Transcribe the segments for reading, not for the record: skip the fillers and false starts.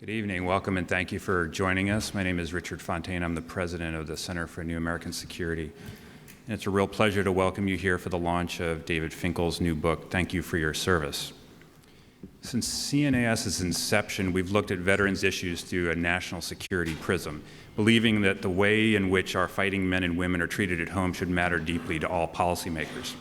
Good evening. Welcome and thank you for joining us. My name is Richard Fontaine. I'm the president of the Center for New American Security. And it's a real pleasure to welcome you here for the launch of David Finkel's new book, Thank You for Your Service. Since CNAS's inception, we've looked at veterans' issues through a national security prism, believing that the way in which our fighting men and women are treated at home should matter deeply to all policymakers.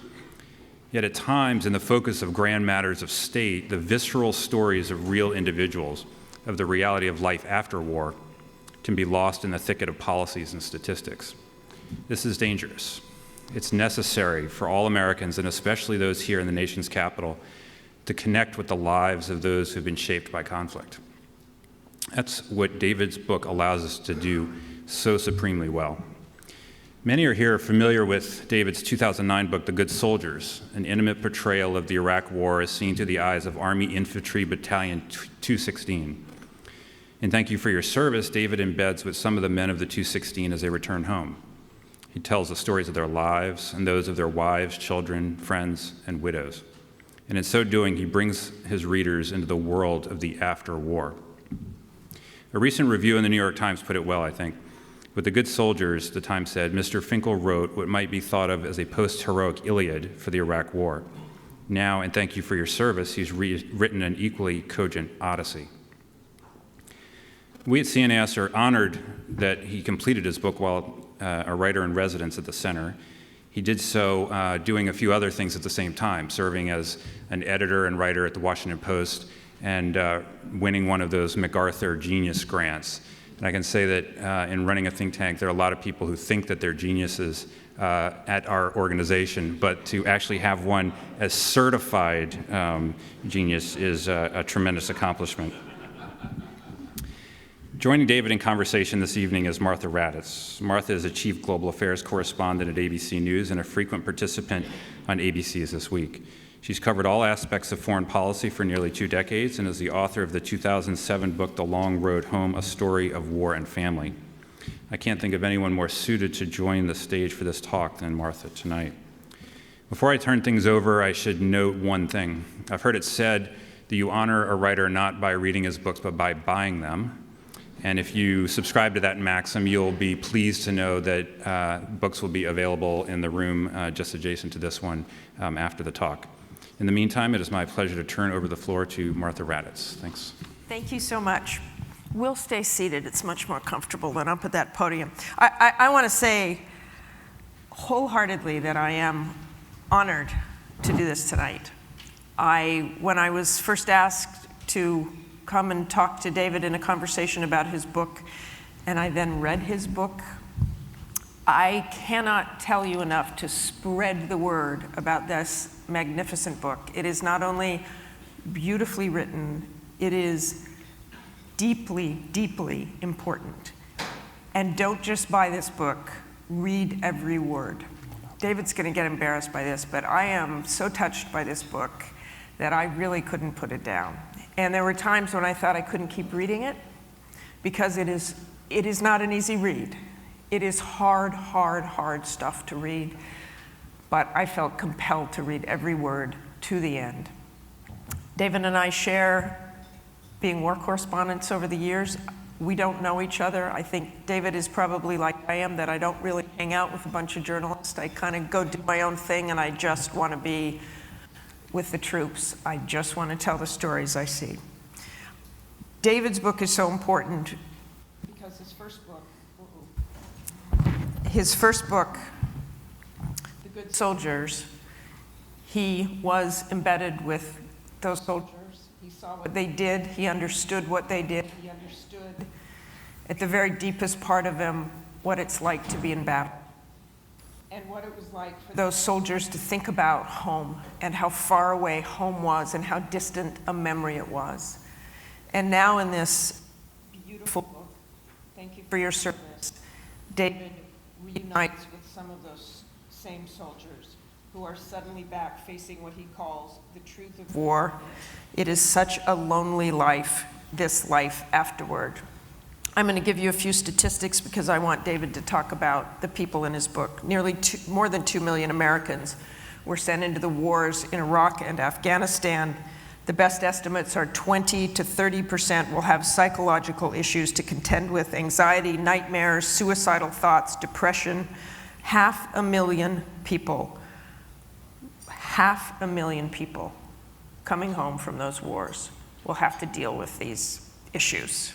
Yet at times, in the focus of grand matters of state, the visceral stories of real individuals, of the reality of life after war, can be lost in the thicket of policies and statistics. This is dangerous. It's necessary for all Americans, and especially those here in the nation's capital, to connect with the lives of those who've been shaped by conflict. That's what David's book allows us to do so supremely well. Many are here familiar with David's 2009 book, The Good Soldiers, an intimate portrayal of the Iraq War as seen through the eyes of Army Infantry Battalion 216. And Thank You for Your Service, David embeds with some of the men of the 216 as they return home. He tells the stories of their lives and those of their wives, children, friends, and widows. And in so doing, he brings his readers into the world of the after war. A recent review in the New York Times put it well, I think. With The Good Soldiers, the Times said, Mr. Finkel wrote what might be thought of as a post-heroic Iliad for the Iraq War. Now, in Thank You for Your Service, he's written an equally cogent Odyssey. We at CNAS are honored that he completed his book while a writer-in-residence at the center. He did so doing a few other things at the same time, serving as an editor and writer at the Washington Post and winning one of those MacArthur Genius Grants. And I can say that in running a think tank, there are a lot of people who think that they're geniuses at our organization, but to actually have one as certified genius is a tremendous accomplishment. Joining David in conversation this evening is Martha Raddatz. Martha is a chief global affairs correspondent at ABC News and a frequent participant on ABC's This Week. She's covered all aspects of foreign policy for nearly 2 decades and is the author of the 2007 book, The Long Road Home, A Story of War and Family. I can't think of anyone more suited to join the stage for this talk than Martha tonight. Before I turn things over, I should note one thing. I've heard it said that you honor a writer not by reading his books, but by buying them. And if you subscribe to that maxim, you'll be pleased to know that books will be available in the room just adjacent to this one after the talk. In the meantime, it is my pleasure to turn over the floor to Martha Raddatz. Thanks. Thank you so much. We'll stay seated. It's much more comfortable than up at that podium. I want to say wholeheartedly that I am honored to do this tonight. When I was first asked to come and talk to David in a conversation about his book, and I then read his book, I cannot tell you enough to spread the word about this magnificent book. It is not only beautifully written, it is deeply, deeply important. And don't just buy this book, read every word. David's going to get embarrassed by this, but I am so touched by this book that I really couldn't put it down. And there were times when I thought I couldn't keep reading it because it is not an easy read. It is hard, hard, hard stuff to read, but I felt compelled to read every word to the end. David and I share being war correspondents over the years. We don't know each other. I think David is probably like I am, that I don't really hang out with a bunch of journalists. I kind of go do my own thing, and I just want to be with the troops. I just want to tell the stories I see. David's book is so important because his first book, The Good Soldiers, he was embedded with those soldiers. He saw what they did. He understood what they did. He understood at the very deepest part of him what it's like to be in battle, and what it was like for those soldiers to think about home and how far away home was and how distant a memory it was. And now in this beautiful book, Thank You for Your Service, David reunites with some of those same soldiers who are suddenly back facing what he calls the truth of war. It is such a lonely life, this life afterward. I'm going to give you a few statistics because I want David to talk about the people in his book. More than 2 million Americans were sent into the wars in Iraq and Afghanistan The best estimates are 20 to 30% will have psychological issues to contend with: anxiety, nightmares, suicidal thoughts, depression. 500,000 people, 500,000 people coming home from those wars will have to deal with these issues,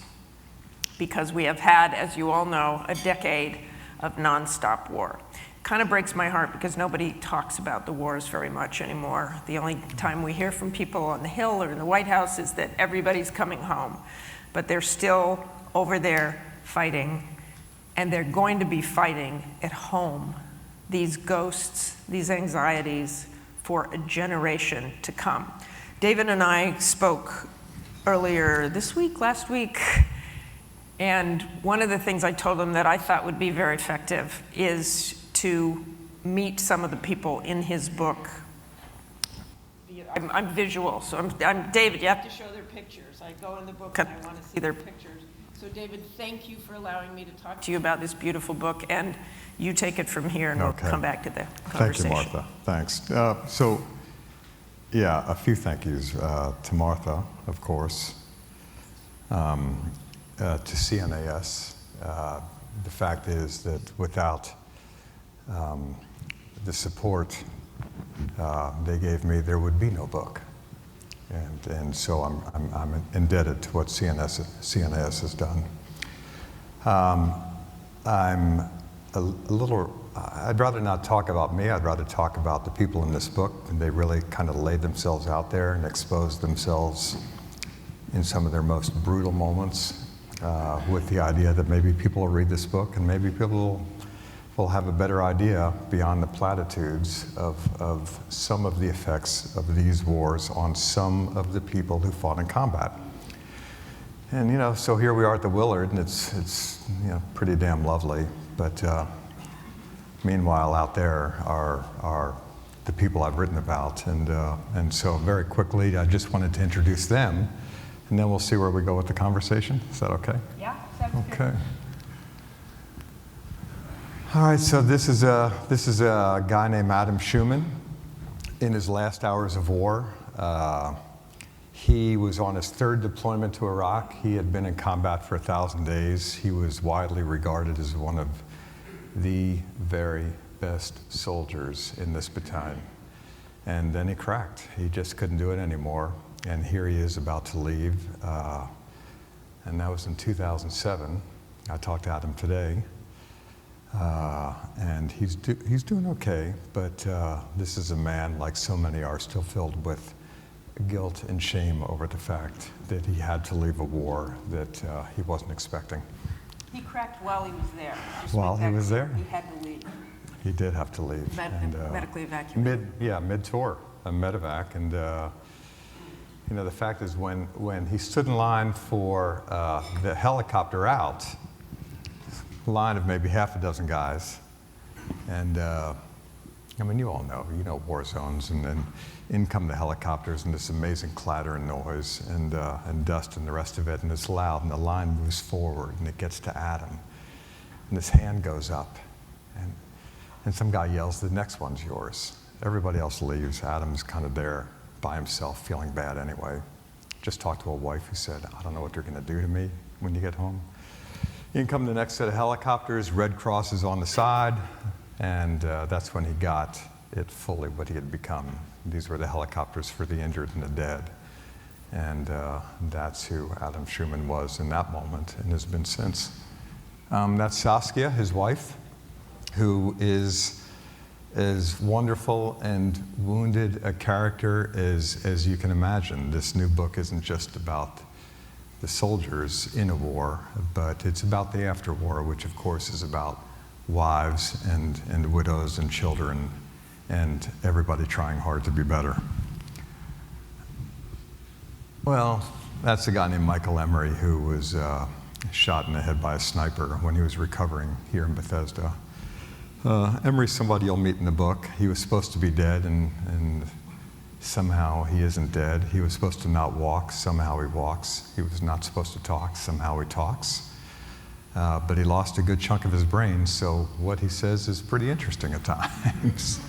because we have had, as you all know, a decade of nonstop war. Kind of breaks my heart because nobody talks about the wars very much anymore. The only time we hear from people on the Hill or in the White House is that everybody's coming home, but they're still over there fighting, and they're going to be fighting at home, these ghosts, these anxieties, for a generation to come. David and I spoke earlier this week, last week, and one of the things I told him that I thought would be very effective is to meet some of the people in his book. I'm visual, so I'm David, you have to show their pictures. I go in the book and I want to see their pictures. So David, thank you for allowing me to talk to you about this beautiful book, and you take it from here and we'll come back to the conversation. Thank you, Martha. Thanks. A few thank yous to Martha, of course, to CNAS. The fact is that without the support they gave me, there would be no book. And so I'm indebted to what CNAS has done. I'd rather not talk about me. I'd rather talk about the people in this book. And they really kind of laid themselves out there and exposed themselves in some of their most brutal moments, with the idea that maybe people will read this book and maybe people will have a better idea beyond the platitudes of some of the effects of these wars on some of the people who fought in combat. And so here we are at the Willard, and it's pretty damn lovely. But meanwhile, out there are the people I've written about, and so very quickly, I just wanted to introduce them, and then we'll see where we go with the conversation. Is that okay? Yeah, sounds good. Okay. All right, so this is a guy named Adam Schuman in his last hours of war. He was on his third deployment to Iraq. He had been in combat for 1,000 days. He was widely regarded as one of the very best soldiers in this battalion. And then he cracked. He just couldn't do it anymore. And here he is about to leave. And that was in 2007. I talked to Adam today. And he's doing okay, but this is a man, like so many are, still filled with guilt and shame over the fact that he had to leave a war that he wasn't expecting. He cracked while he was there. While he was there? He had to leave. He did have to leave. Medically evacuated. Mid-tour, a medevac. And the fact is when he stood in line for the helicopter out, line of maybe half a dozen guys, and you all know, war zones, and then in come the helicopters and this amazing clatter and noise and dust and the rest of it, and it's loud, and the line moves forward, and it gets to Adam, and his hand goes up, and some guy yells, "The next one's yours." Everybody else leaves. Adam's kind of there by himself, feeling bad anyway. Just talked to a wife who said, "I don't know what they're going to do to me when you get home." In come the next set of helicopters, Red Cross is on the side, and that's when he got it fully what he had become. These were the helicopters for the injured and the dead. And that's who Adam Schuman was in that moment and has been since. That's Saskia, his wife, who is as wonderful and wounded a character as you can imagine. This new book isn't just about the soldiers in a war, but it's about the after-war, which of course is about wives and widows and children and everybody trying hard to be better. Well, that's a guy named Michael Emery who was shot in the head by a sniper when he was recovering here in Bethesda. Emery's somebody you'll meet in the book. He was supposed to be dead, and somehow he isn't dead. He was supposed to not walk. Somehow he walks. He was not supposed to talk. Somehow he talks. But he lost a good chunk of his brain, so what he says is pretty interesting at times.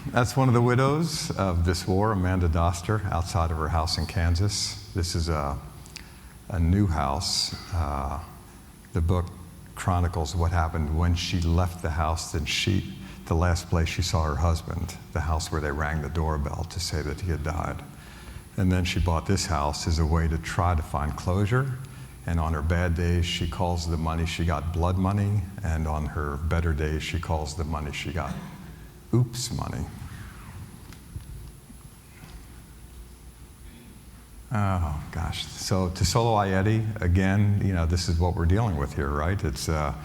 That's one of the widows of this war, Amanda Doster, outside of her house in Kansas. This is a new house. The book chronicles what happened when she left the house, the last place she saw her husband, the house where they rang the doorbell to say that he had died. And then she bought this house as a way to try to find closure. And on her bad days, she calls the money she got blood money. And on her better days, she calls the money she got oops money. Oh, gosh. So Tesolo Ayeti, again, this is what we're dealing with here, right? It's a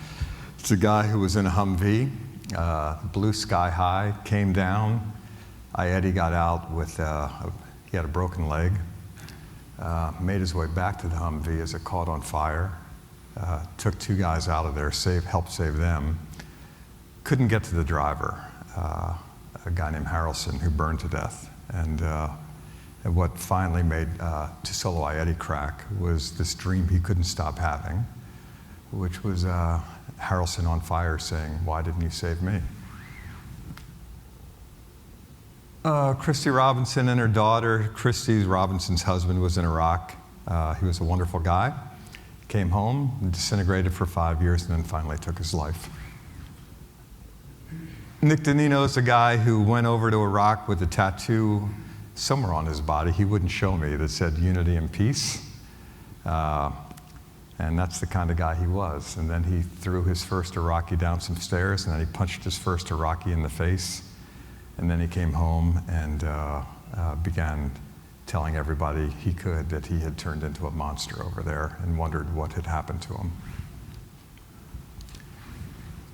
guy who was in a Humvee, blue sky high, came down. Ayeti got out with, he had a broken leg, made his way back to the Humvee as it caught on fire, took 2 guys out of there, helped save them. Couldn't get to the driver, a guy named Harrelson, who burned to death. And what finally made Tesolo Ayeti crack was this dream he couldn't stop having, which was Harrelson on fire saying, "Why didn't you save me?" Christy Robinson and her daughter. Christy Robinson's husband was in Iraq. He was a wonderful guy. Came home, disintegrated for 5 years, and then finally took his life. Nick Danino is a guy who went over to Iraq with a tattoo somewhere on his body, he wouldn't show me, that said unity and peace. And that's the kind of guy he was. And then he threw his first Iraqi down some stairs, and then he punched his first Iraqi in the face. And then he came home and began telling everybody he could that he had turned into a monster over there and wondered what had happened to him.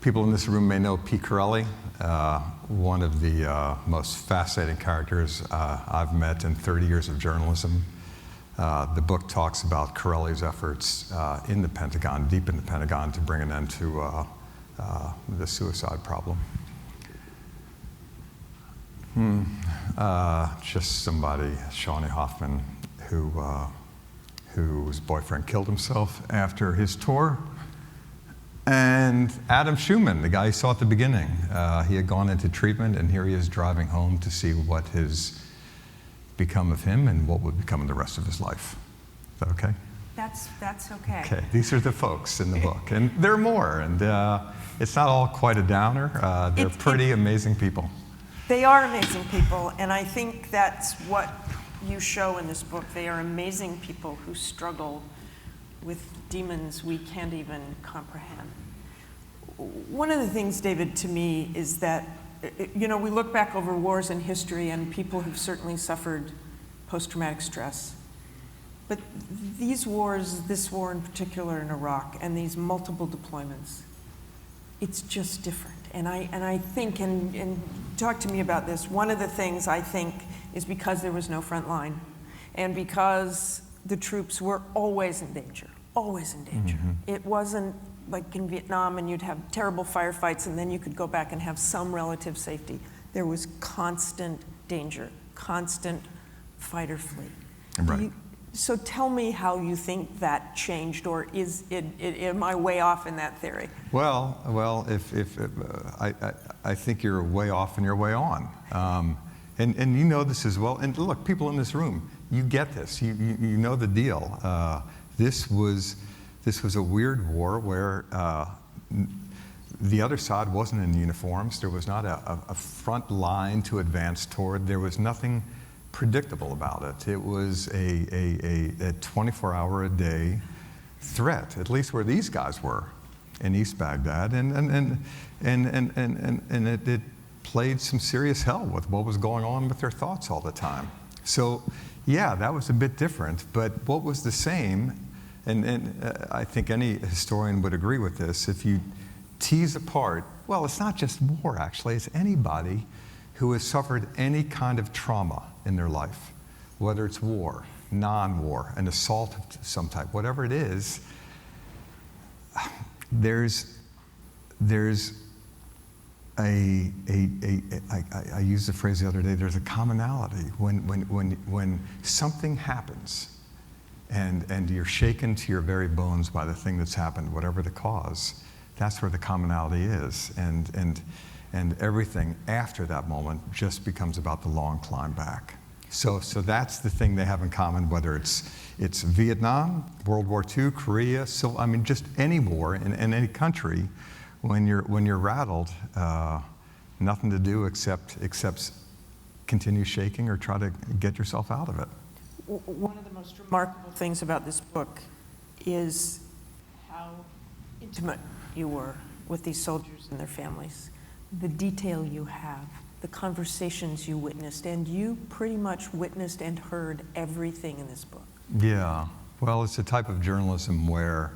People in this room may know P. Corelli, one of the most fascinating characters I've met in 30 years of journalism. The book talks about Corelli's efforts in the Pentagon, deep in the Pentagon, to bring an end to the suicide problem. Just somebody, Shawnee Hoffman, whose boyfriend killed himself after his tour. And Adam Schumann, the guy you saw at the beginning. He had gone into treatment, and here he is driving home to see what has become of him and what would become of the rest of his life. Is that okay? That's okay. Okay, these are the folks in the book. And there are more, and it's not all quite a downer. They're pretty amazing people. They are amazing people, and I think that's what you show in this book. They are amazing people who struggle with demons we can't even comprehend. One of the things, David, to me, is that, we look back over wars in history, and people have certainly suffered post-traumatic stress. But these wars, this war in particular in Iraq, and these multiple deployments, it's just different. And I think, and talk to me about this, one of the things I think is because there was no front line, and because the troops were always in danger, always in danger. Mm-hmm. It wasn't like in Vietnam and you'd have terrible firefights and then you could go back and have some relative safety. There was constant danger, constant fight or flee. Right. So tell me how you think that changed, or am I way off in that theory? Well, if I think you're way off and you're way on, and you know this as well. And look, people in this room, you get this. You know the deal. This was a weird war where the other side wasn't in uniforms. There was not a front line to advance toward. There was nothing predictable about it. It was a 24-hour-a-day threat, at least where these guys were in East Baghdad, and it played some serious hell with what was going on with their thoughts all the time. So, yeah, that was a bit different. But what was the same, and I think any historian would agree with this, if you tease apart, well, it's not just war, actually. It's anybody who has suffered any kind of trauma in their life, whether it's war, non-war, an assault of some type, whatever it is, I used the phrase the other day, there's a commonality. When something happens and you're shaken to your very bones by the thing that's happened, whatever the cause, that's where the commonality is. And and everything after that moment just becomes about the long climb back. So that's the thing they have in common, whether it's Vietnam, World War II, Korea, so I mean just any war in any country, when you're rattled, nothing to do except continue shaking or try to get yourself out of it. One of the most remarkable things about this book is how intimate you were with these soldiers and their families, the detail you have, the conversations you witnessed, and you pretty much witnessed and heard everything in this book. Yeah, well, it's a type of journalism where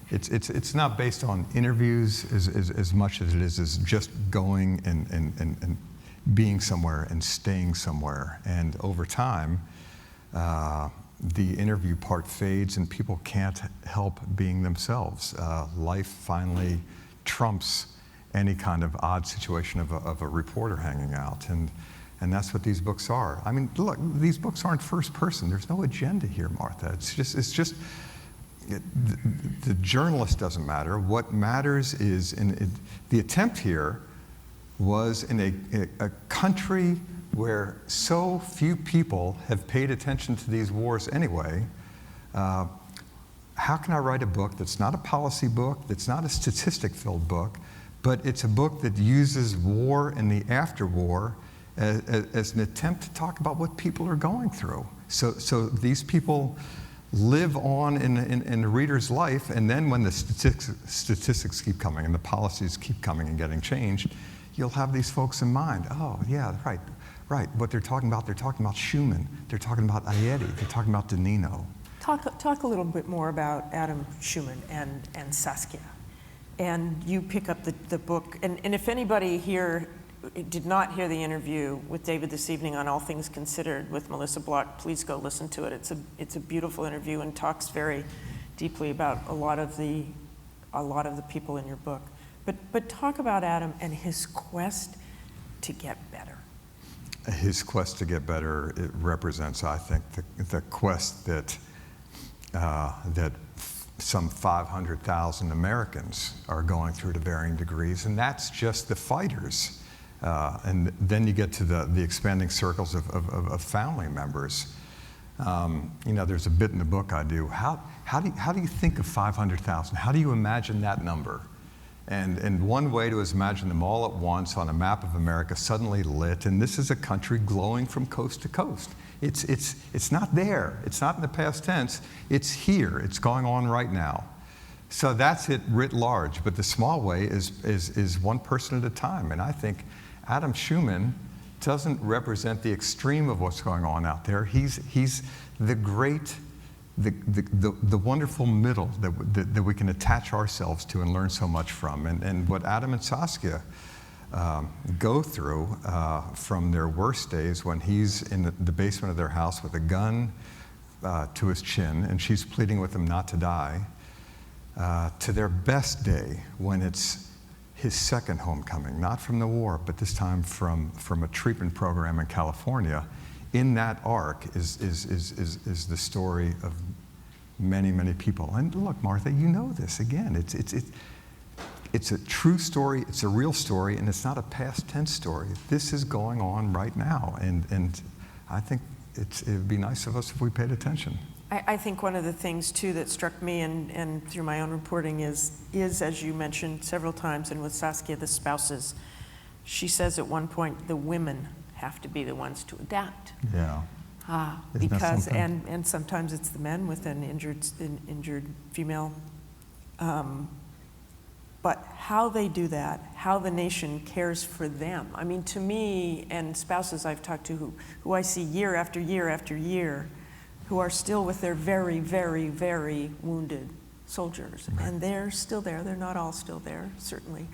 it's not based on interviews as much as it is just going and being somewhere and staying somewhere. And over time, the interview part fades and people can't help being themselves. Life finally trumps any kind of odd situation of a reporter hanging out. And that's what these books are. I mean, look, these books aren't first person. There's no agenda here, Martha. It's just the journalist doesn't matter. What matters is, the attempt here was in a country where so few people have paid attention to these wars anyway. How can I write a book that's not a policy book, that's not a statistic-filled book, but it's a book that uses war and the after-war as an attempt to talk about what people are going through. So these people live on in the reader's life, and then when the statistics keep coming and the policies keep coming and getting changed, you'll have these folks in mind. Oh, yeah, right. What they're talking about Schumann. They're talking about Aieti. They're talking about Danino. Talk a little bit more about Adam Schumann and Saskia. And you pick up the book. And if anybody here did not hear the interview with David this evening on All Things Considered with Melissa Block, please go listen to it. It's a beautiful interview and talks very deeply about a lot of the people in your book. But talk about Adam and his quest to get better. His quest to get better, it represents, I think, the quest that some 500,000 Americans are going through to varying degrees, and that's just the fighters. And then you get to the expanding circles of family members. There's a bit in the book I do. How do you think of 500,000? How do you imagine that number? And one way to imagine them all at once on a map of America suddenly lit, and this is a country glowing from coast to coast. It's not there. It's not in the past tense. It's here. It's going on right now. So that's it writ large. But the small way is one person at a time. And I think Adam Schumann doesn't represent the extreme of what's going on out there. He's the great, the wonderful middle that we can attach ourselves to and learn so much from. And what Adam and Saskia go through from their worst days, when he's in the basement of their house with a gun to his chin and she's pleading with him not to die, to their best day when it's his second homecoming, not from the war, but this time from a treatment program in California. In that arc is the story of many, many people. And look, Martha, you know this. Again, it's a true story, it's a real story, and it's not a past tense story. This is going on right now, and I think it would be nice of us if we paid attention. I think one of the things, too, that struck me and through my own reporting is, as you mentioned several times, and with Saskia, the spouses. She says at one point, the women have to be the ones to adapt. Yeah. Because, and sometimes it's the men with an injured female. But how they do that, how the nation cares for them. I mean, to me, and spouses I've talked to who I see year after year after year, who are still with their very, very, very wounded soldiers. Right. And they're still there. They're not all still there, certainly.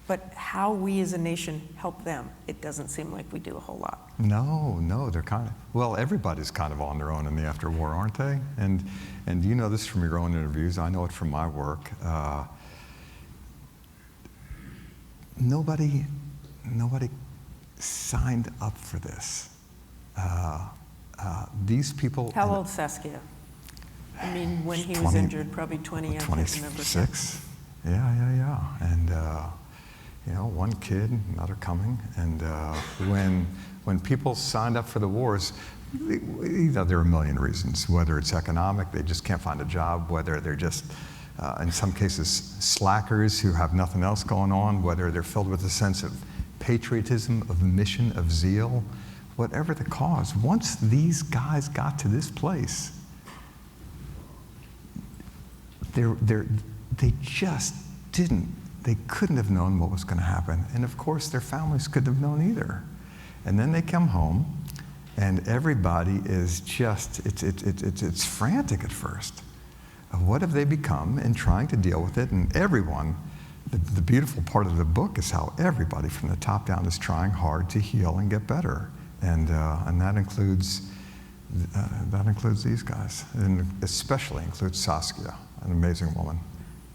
But how we as a nation help them, it doesn't seem like we do a whole lot. No, they're well, everybody's kind of on their own in the after-war, aren't they? And you know this from your own interviews. I know it from my work. Nobody signed up for this. These people. How old Saskia? I mean, when he was injured, probably 20. I can't remember. 26. Yeah. And one kid, another coming. And when people signed up for the wars, there are a million reasons, whether it's economic, they just can't find a job, whether they're just, in some cases, slackers who have nothing else going on, whether they're filled with a sense of patriotism, of mission, of zeal, whatever the cause. Once these guys got to this place, they just they couldn't have known what was going to happen. And of course, their families couldn't have known either. And then they come home, and everybody is just, it's frantic at first. What have they become in trying to deal with it? And everyone, the beautiful part of the book is how everybody from the top down is trying hard to heal and get better. And that includes these guys, and especially includes Saskia, an amazing woman.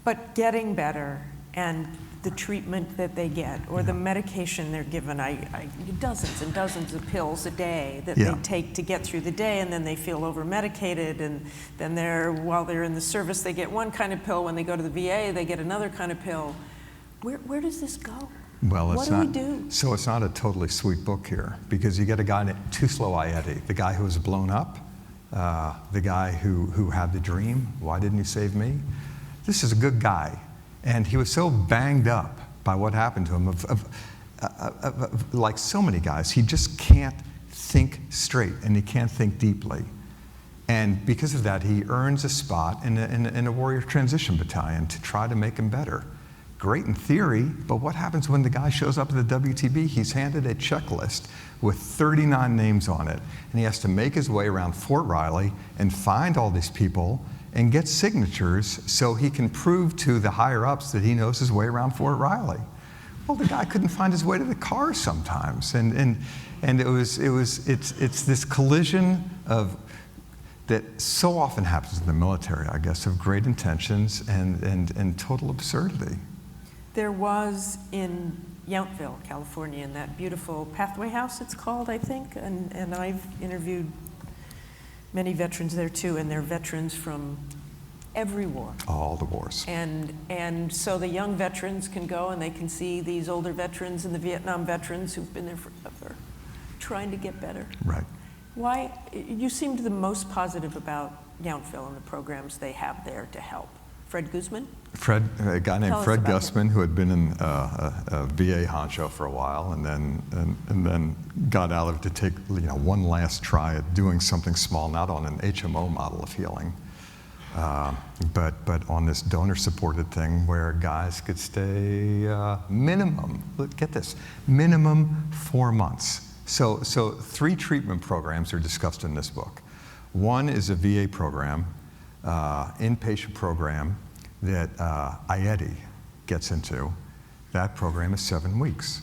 But getting better and the treatment that they get, or the medication they're given, dozens and dozens of pills a day that they take to get through the day, and then they feel over-medicated, and then while they're in the service, they get one kind of pill. When they go to the VA, they get another kind of pill. Where does this go? Well, what do we do? So it's not a totally sweet book here, because you get a guy named Tuslo Ayeti, the guy who was blown up, the guy who had the dream. Why didn't you save me? This is a good guy. And he was so banged up by what happened to him, like so many guys, he just can't think straight, and he can't think deeply. And because of that, he earns a spot in a warrior transition battalion to try to make him better. Great in theory, but what happens when the guy shows up at the WTB? He's handed a checklist with 39 names on it, and he has to make his way around Fort Riley and find all these people and get signatures so he can prove to the higher-ups that he knows his way around Fort Riley. Well, the guy couldn't find his way to the car sometimes, and it's this collision of that so often happens in the military, I guess, of great intentions and total absurdity. There was in Yountville, California, in that beautiful Pathway House, it's called, I think, and I've interviewed many veterans there too, and they're veterans from every war. All the wars. And so the young veterans can go and they can see these older veterans and the Vietnam veterans who've been there forever, trying to get better. Right. Why, you seemed the most positive about Yountville and the programs they have there to help. Fred Guzman? A guy named Fred Guzman, who had been in a VA honcho for a while, and then got out of it to take one last try at doing something small, not on an HMO model of healing, but on this donor-supported thing where guys could stay minimum. Get this, minimum 4 months. So 3 treatment programs are discussed in this book. One is a VA program, inpatient program that Ayeti gets into. That program is 7 weeks.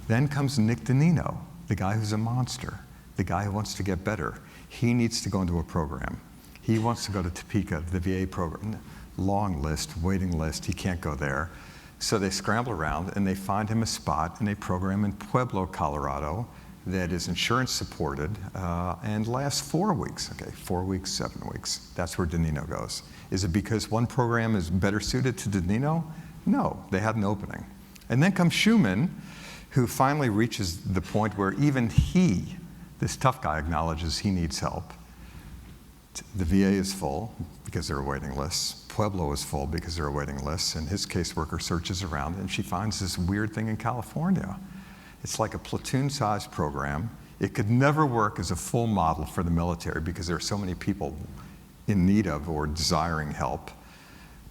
Then comes Nick Danino, the guy who's a monster, the guy who wants to get better. He needs to go into a program. He wants to go to Topeka, the VA program. Long list, waiting list, he can't go there. So they scramble around and they find him a spot in a program in Pueblo, Colorado that is insurance supported and lasts 4 weeks. Okay, 4 weeks, 7 weeks. That's where Danino goes. Is it because one program is better suited to Danino? No, they had an opening. And then comes Schumann, who finally reaches the point where even he, this tough guy, acknowledges he needs help. The VA is full because there are waiting lists. Pueblo is full because there are waiting lists, and his caseworker searches around and she finds this weird thing in California. It's like a platoon-sized program. It could never work as a full model for the military because there are so many people in need of or desiring help.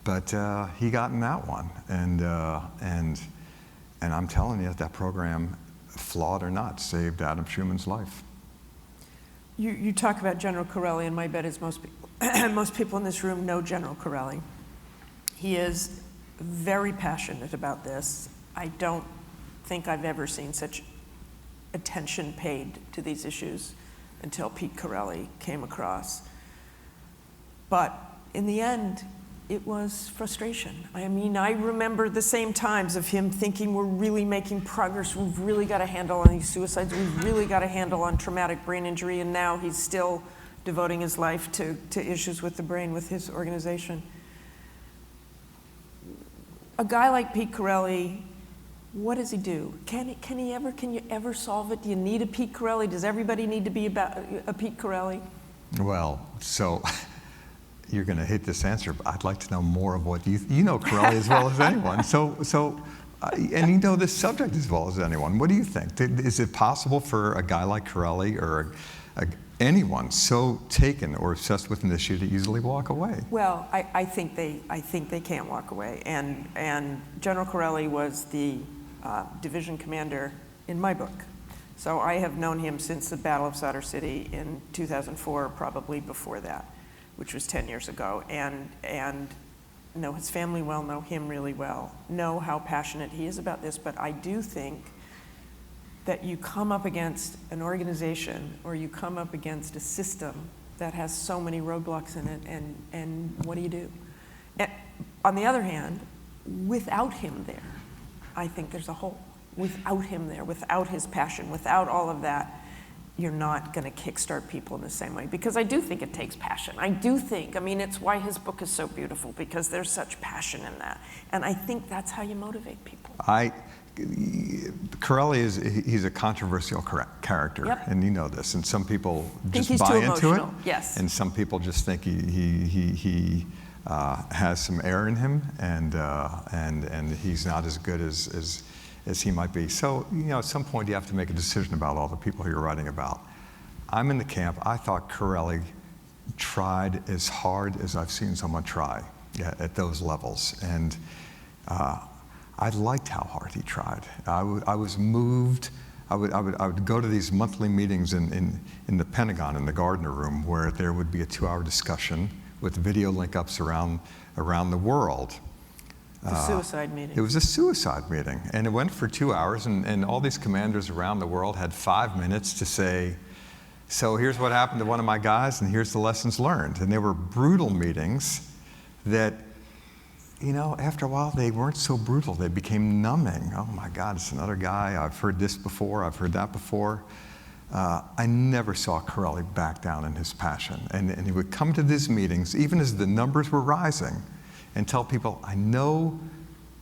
But he got in that one, and I'm telling you, that program, flawed or not, saved Adam Schumann's life. You talk about General Corelli, and my bet is most people in this room know General Corelli. He is very passionate about this. I don't think I've ever seen such attention paid to these issues until Pete Corelli came across. But in the end, it was frustration. I mean, I remember the same times of him thinking we're really making progress, we've really got a handle on these suicides, we've really got a handle on traumatic brain injury, and now he's still devoting his life to issues with the brain with his organization. A guy like Pete Corelli what does he do? Can you ever solve it? Do you need a Pete Corelli? Does everybody need to be about a Pete Corelli? Well, so you're going to hate this answer, but I'd like to know more of what you know Corelli as well as anyone. And you know this subject as well as anyone. What do you think? Is it possible for a guy like Corelli or anyone so taken or obsessed with an issue to easily walk away? Well, I think they can't walk away. And General Corelli was the division commander in my book. So I have known him since the Battle of Sadr City in 2004, probably before that, which was 10 years ago. And know his family well, know him really well, know how passionate he is about this. But I do think that you come up against an organization or you come up against a system that has so many roadblocks in it, and what do you do? And on the other hand, without him there, I think there's a hole. Without him there, without his passion, without all of that, you're not going to kickstart people in the same way. Because I do think it takes passion. I mean, it's why his book is so beautiful, because there's such passion in that. And I think that's how you motivate people. Corelli he's a controversial character, yep. And you know this. And some people just he's buy too into it, yes. And some people just think he has some air in him, and he's not as good as he might be. So at some point you have to make a decision about all the people you're writing about. I'm in the camp. I thought Corelli tried as hard as I've seen someone try at those levels, and I liked how hard he tried. I was moved. I would go to these monthly meetings in the Pentagon, in the Gardner Room, where there would be a 2-hour discussion with video link-ups around the world. The suicide meeting. It was a suicide meeting, and it went for 2 hours, and all these commanders around the world had 5 minutes to say, so here's what happened to one of my guys, and here's the lessons learned. And they were brutal meetings that, after a while, they weren't so brutal. They became numbing. Oh my God, it's another guy. I've heard this before. I've heard that before. I never saw Corelli back down in his passion. And he would come to these meetings, even as the numbers were rising, and tell people, I know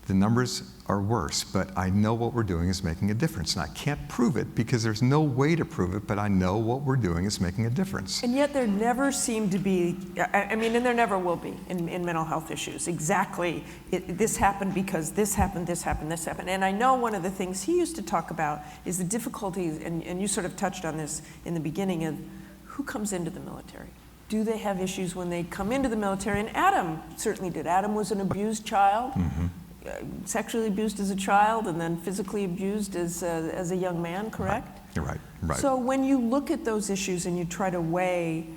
the numbers are worse, but I know what we're doing is making a difference. And I can't prove it because there's no way to prove it, but I know what we're doing is making a difference. And yet there never seemed to be, and there never will be in mental health issues. Exactly, this happened because this happened, this happened, this happened. And I know one of the things he used to talk about is the difficulties, and you sort of touched on this in the beginning, of who comes into the military. Do they have issues when they come into the military? And Adam certainly did. Adam was an abused child. Mm-hmm. Sexually abused as a child, and then physically abused as a young man, correct? Right. So when you look at those issues and you try to weigh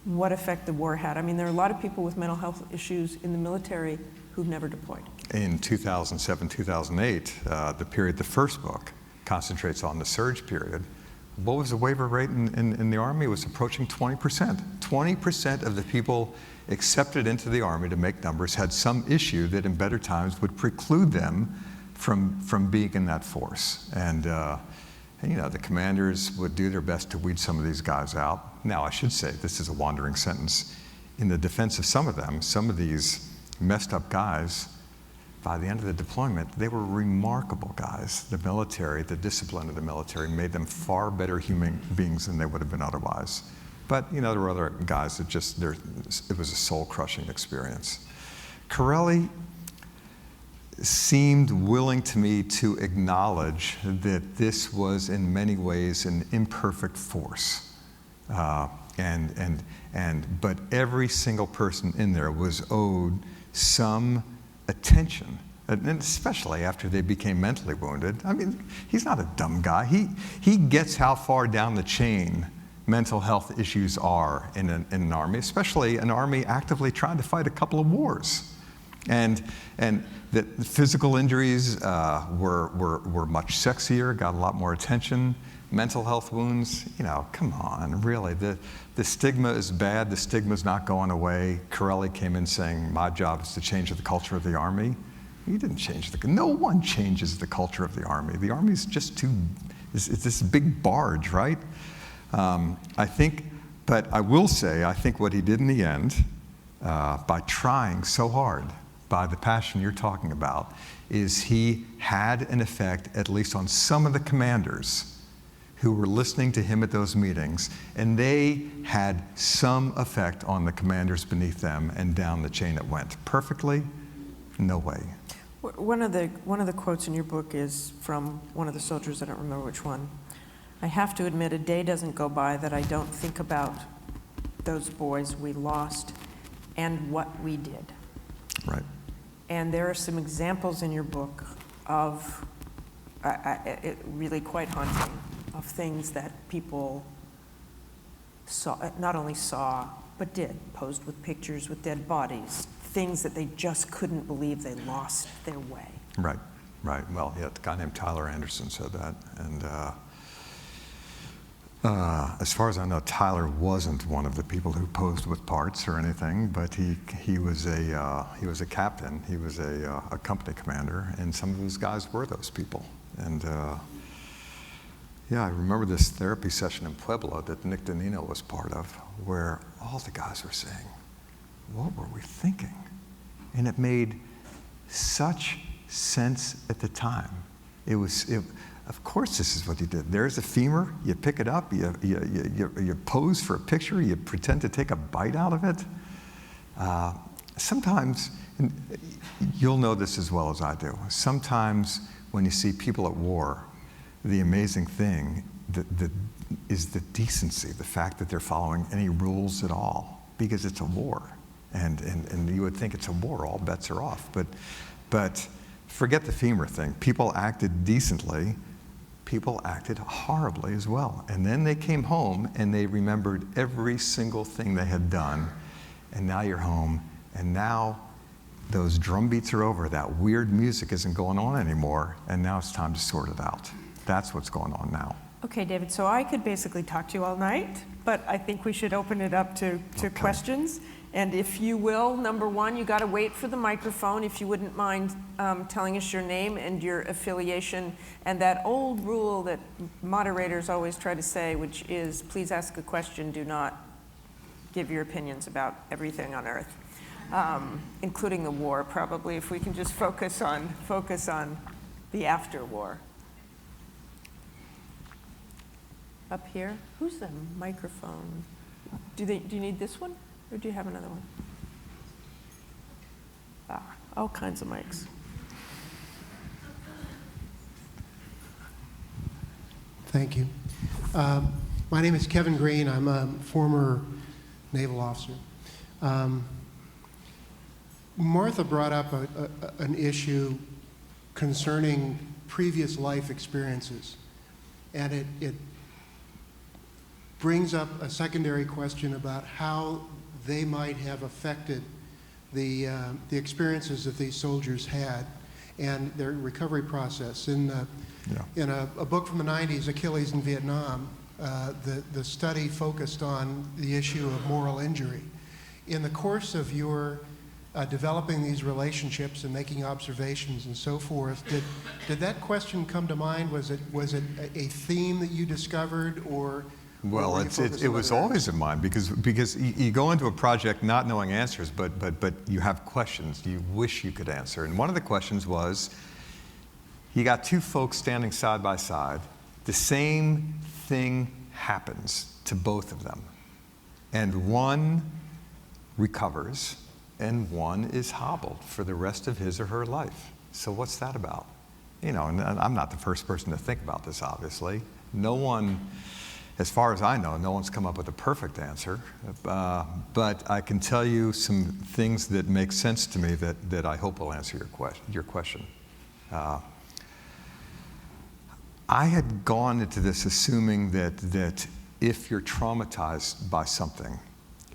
what effect the war had, there are a lot of people with mental health issues in the military who've never deployed. In 2007, 2008, the period the first book concentrates on the surge period. What was the waiver rate in the Army? It was approaching 20%. 20% of the people accepted into the Army to make numbers had some issue that in better times would preclude them from being in that force. And the commanders would do their best to weed some of these guys out. Now, I should say, this is a wandering sentence. In the defense of some of them, some of these messed up guys, by the end of the deployment, they were remarkable guys. The military, the discipline of the military made them far better human beings than they would have been otherwise. But, there were other guys that it was a soul-crushing experience. Corelli seemed willing to me to acknowledge that this was in many ways an imperfect force. But every single person in there was owed some attention, and especially after they became mentally wounded. He's not a dumb guy. He gets how far down the chain mental health issues are in an army, especially an army actively trying to fight a couple of wars. And the physical injuries were much sexier, got a lot more attention. Mental health wounds, come on, really. The stigma is bad. The stigma's not going away. Corelli came in saying, my job is to change the culture of the Army. He didn't change no one changes the culture of the Army. The Army's just it's this big barge, right? But I will say, I think what he did in the end, by trying so hard by the passion you're talking about is he had an effect, at least on some of the commanders who were listening to him at those meetings, and they had some effect on the commanders beneath them, and down the chain it went. Perfectly? No way. One of the quotes in your book is from one of the soldiers, I don't remember which one. I have to admit, a day doesn't go by that I don't think about those boys we lost and what we did. Right. And there are some examples in your book of, it really quite haunting, of things that people saw, not only saw, but did, posed with pictures with dead bodies, things that they just couldn't believe they lost their way. Right, right. Well, yeah, a guy named Tyler Anderson said that. And as far as I know, Tyler wasn't one of the people who posed with parts or anything, but he was a captain. He was a company commander, and some of those guys were those people. And yeah, I remember this therapy session in Pueblo that Nick Danino was part of, where all the guys were saying, what were we thinking? And it made such sense at the time. Of course this is what you did. There's a femur, you pick it up, you pose for a picture, you pretend to take a bite out of it. Sometimes, and you'll know this as well as I do, sometimes when you see people at war, the amazing thing is the decency, the fact that they're following any rules at all, because it's a war. And you would think it's a war, all bets are off. But forget the femur thing. People acted decently. People acted horribly as well. And then they came home and they remembered every single thing they had done. And now you're home, and now those drum beats are over. That weird music isn't going on anymore, and now it's time to sort it out. That's what's going on now. Okay, David, so I could basically talk to you all night, but I think we should open it up to questions. And if you will, number one, you got to wait for the microphone. If you wouldn't mind telling us your name and your affiliation, and that old rule that moderators always try to say, which is, please ask a question, do not give your opinions about everything on earth, including the war, probably, if we can just focus on the after war. Up here, who's the microphone? Do you need this one? Or do you have another one? All kinds of mics. Thank you. My name is Kevin Green. I'm a former naval officer. Martha brought up an issue concerning previous life experiences, and it brings up a secondary question about how they might have affected the experiences that these soldiers had and their recovery process. In a book from the 90s, Achilles in Vietnam, the study focused on the issue of moral injury. In the course of your developing these relationships and making observations and so forth, did that question come to mind? Was it a theme that you discovered, or? Well, it was always in mind, because you go into a project not knowing answers, but you have questions you wish you could answer. And one of the questions was, you got two folks standing side by side, the same thing happens to both of them, and one recovers and one is hobbled for the rest of his or her life. So what's that about? You know, and I'm not the first person to think about this, obviously. No one, as far as I know, no one's come up with a perfect answer, but I can tell you some things that make sense to me that I hope will answer your question. I had gone into this assuming that if you're traumatized by something,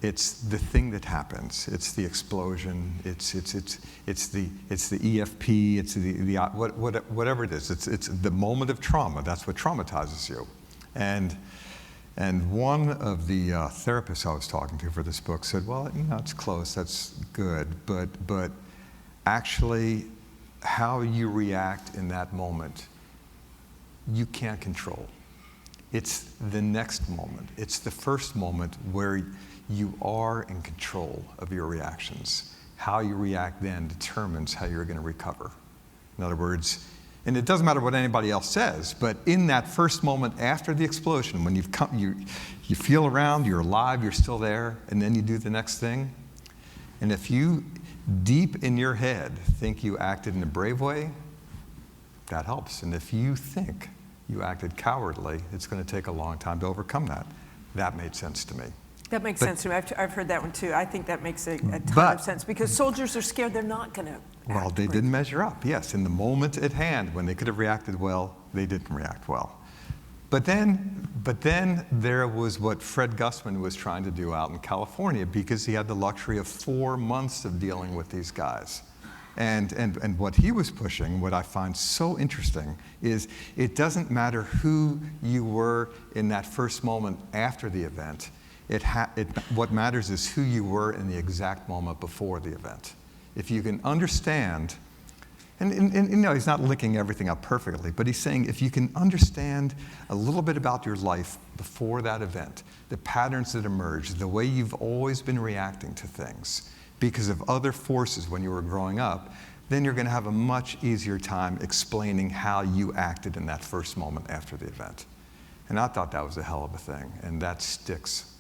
it's the thing that happens. It's the explosion. It's the EFP. It's the whatever it is. It's the moment of trauma. That's what traumatizes you. And one of the therapists I was talking to for this book said, well, you know, it's close. That's good. But actually, how you react in that moment, you can't control. It's the next moment. It's the first moment where you are in control of your reactions. how you react then determines how you're going to recover. In other words, and it doesn't matter what anybody else says, but in that first moment after the explosion, when you feel around, you're alive, you're still there, and then you do the next thing. And if you, deep in your head, think you acted in a brave way, that helps. And if you think you acted cowardly, it's going to take a long time to overcome that. That made sense to me. That makes sense to me. I've heard that one too. I think that makes a ton of sense because soldiers are scared they're not going to. Well, they didn't measure up, yes. In the moment at hand, when they could have reacted well, they didn't react well. But then there was what Fred Gussman was trying to do out in California because he had the luxury of 4 months of dealing with these guys. And what he was pushing, what I find so interesting, is it doesn't matter who you were in that first moment after the event. What matters is who you were in the exact moment before the event. If you can understand, and you know, he's not linking everything up perfectly, but he's saying if you can understand a little bit about your life before that event, the patterns that emerge, the way you've always been reacting to things because of other forces when you were growing up, then you're going to have a much easier time explaining how you acted in that first moment after the event. And I thought that was a hell of a thing, and that sticks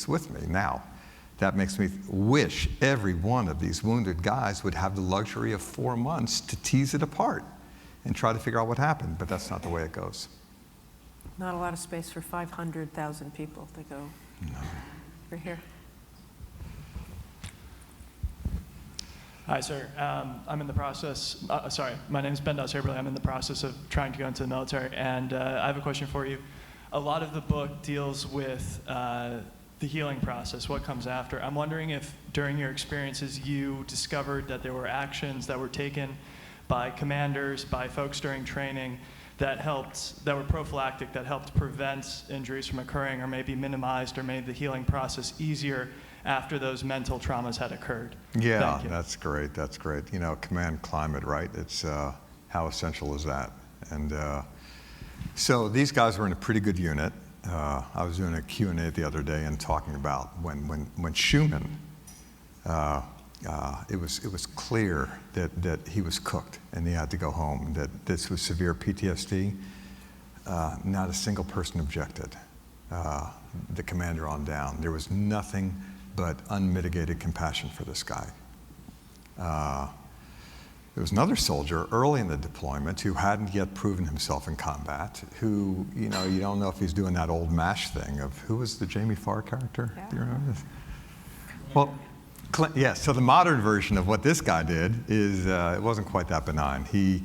with me. Now, that makes me wish every one of these wounded guys would have the luxury of 4 months to tease it apart and try to figure out what happened, but that's not the way it goes. Not a lot of space for 500,000 people to go. No. We're here. Hi, sir. I'm in the process, my name is Ben Dawes-Haberle. I'm in the process of trying to go into the military, and I have a question for you. A lot of the book deals with the healing process, what comes after. I'm wondering if during your experiences you discovered that there were actions that were taken by commanders, by folks during training that were prophylactic, that helped prevent injuries from occurring or maybe minimized or made the healing process easier after those mental traumas had occurred. Yeah, that's great. That's great. You know, command climate, right? It's how essential is that? And so these guys were in a pretty good unit. I was doing a Q&A the other day and talking about when Schumann, it was clear that he was cooked and he had to go home, that this was severe PTSD. Not a single person objected. The commander on down. There was nothing but unmitigated compassion for this guy. There was another soldier early in the deployment who hadn't yet proven himself in combat, who, you know, you don't know if he's doing that old MASH thing of, who was the Jamie Farr character? Yeah. Do you remember this? Well, yeah, so the modern version of what this guy did is, it wasn't quite that benign. He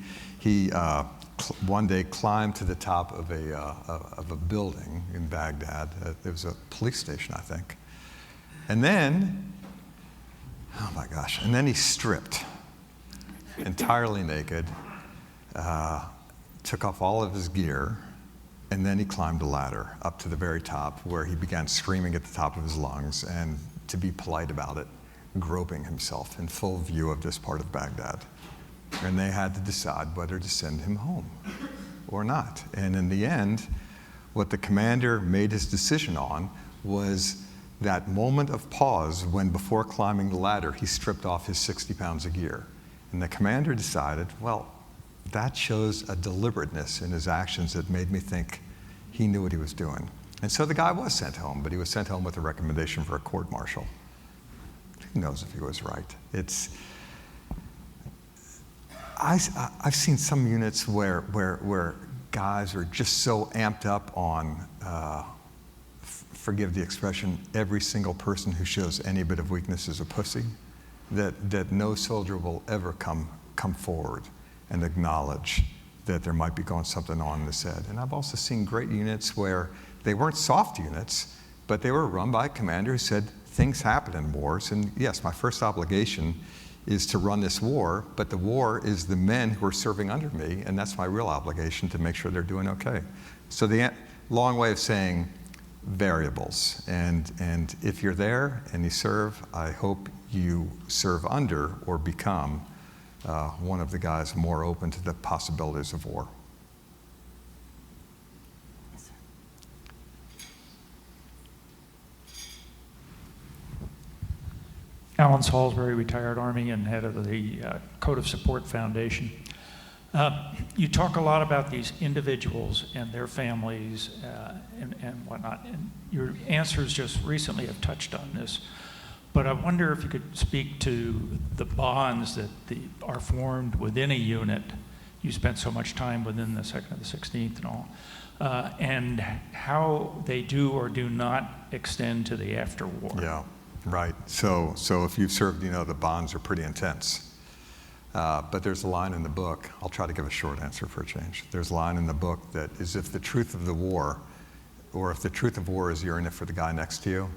one day climbed to the top of a building in Baghdad. There was a police station, I think. And then, oh my gosh, and then he stripped, entirely naked, took off all of his gear, and then he climbed a ladder up to the very top where he began screaming at the top of his lungs and, to be polite about it, groping himself in full view of this part of Baghdad. And they had to decide whether to send him home or not. And in the end, what the commander made his decision on was that moment of pause when, before climbing the ladder, he stripped off his 60 pounds of gear. And the commander decided, well, that shows a deliberateness in his actions that made me think he knew what he was doing. And so the guy was sent home, but he was sent home with a recommendation for a court-martial. Who knows if he was right? I've seen some units where guys are just so amped up on, forgive the expression, every single person who shows any bit of weakness is a pussy, that no soldier will ever come forward and acknowledge that there might be going something on in his head. And I've also seen great units where they weren't soft units, but they were run by a commander who said, things happen in wars, and yes, my first obligation is to run this war, but the war is the men who are serving under me, and that's my real obligation, to make sure they're doing okay. So the long way of saying variables, and if you're there and you serve, I hope you serve under or become one of the guys more open to the possibilities of war. Alan Salisbury, retired Army and head of the Code of Support Foundation. You talk a lot about these individuals and their families and whatnot, and your answers just recently have touched on this. But I wonder if you could speak to the bonds that are formed within a unit. You spent so much time within the 2nd and the 16th and all, and how they do or do not extend to the after-war. Yeah, right. So if you've served, you know the bonds are pretty intense. But there's a line in the book, I'll try to give a short answer for a change. There's a line in the book that is, if the truth of the war, or if the truth of war is you're in it for the guy next to you,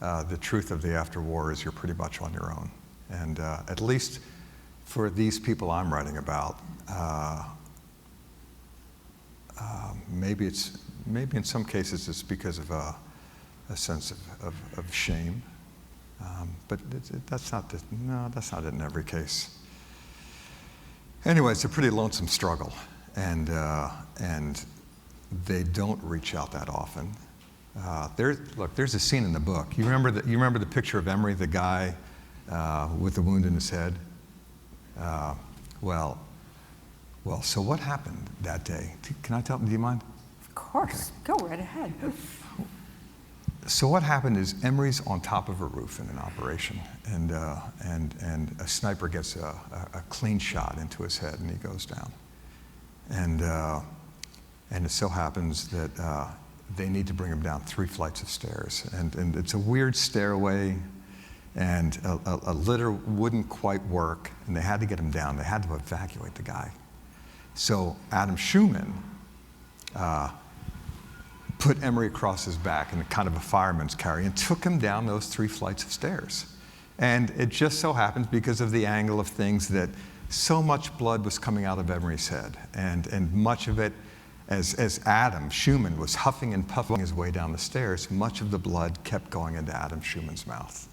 the truth of the after-war is you're pretty much on your own. And at least for these people I'm writing about, maybe in some cases it's because of a sense of shame, but that's not it in every case. Anyway, it's a pretty lonesome struggle, and they don't reach out that often. There's a scene in the book. You remember the picture of Emery, the guy with the wound in his head? So what happened that day? Can I tell? Do you mind? Of course. Okay. Go right ahead. So what happened is Emery's on top of a roof in an operation, and a sniper gets a clean shot into his head, and he goes down. And it so happens that they need to bring him down 3 flights of stairs, and it's a weird stairway, and a litter wouldn't quite work, and they had to get him down. They had to evacuate the guy. So Adam Schumann put Emery across his back in a kind of a fireman's carry and took him down those 3 flights of stairs. And it just so happens, because of the angle of things, that so much blood was coming out of Emery's head, and much of it, as Adam Schumann was huffing and puffing his way down the stairs, much of the blood kept going into Adam Schumann's mouth.